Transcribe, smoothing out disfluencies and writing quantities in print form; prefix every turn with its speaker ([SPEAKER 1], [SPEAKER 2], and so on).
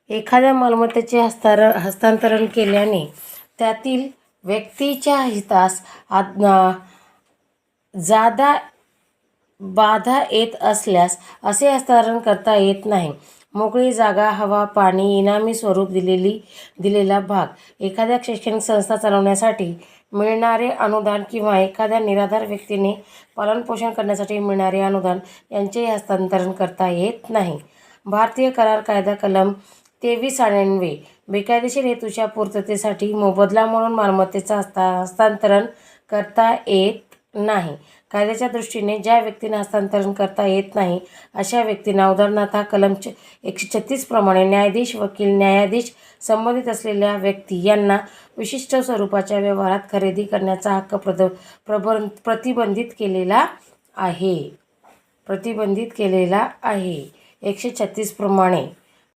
[SPEAKER 1] एखाद्या मालमत्तेचे हस्तांतरण केल्याने त्यातील व्यक्तीच्या हितास जादा बाधा येत असल्यास असे हस्तांतरण करता येत नाही. मोकळी जागा, हवा, पाणी, इनामी स्वरूप दिलेला भाग, एखाद्या शैक्षणिक संस्था चालवण्यासाठी मिळणारे अनुदान किंवा एखाद्या निराधार व्यक्तीने पालनपोषण करण्यासाठी मिळणारे अनुदान यांचेही हस्तांतरण करता येत नाही. भारतीय करार कायदा कलम 2398 बेकायदेशीर हेतूच्या पूर्ततेसाठी मोबदला म्हणून मालमत्तेचा हस्तांतरण करता येत नाही. कायद्याच्या दृष्टीने ज्या व्यक्तींना हस्तांतरण करता येत नाही अशा व्यक्तींना उदाहरणार्थ कलम 136 प्रमाणे न्यायाधीश, वकील, न्यायाधीश, संबंधित असलेल्या व्यक्ती यांना विशिष्ट स्वरूपाच्या व्यवहारात खरेदी करण्याचा हक्क प्रतिबंधित केलेला आहे. 136 प्रमाणे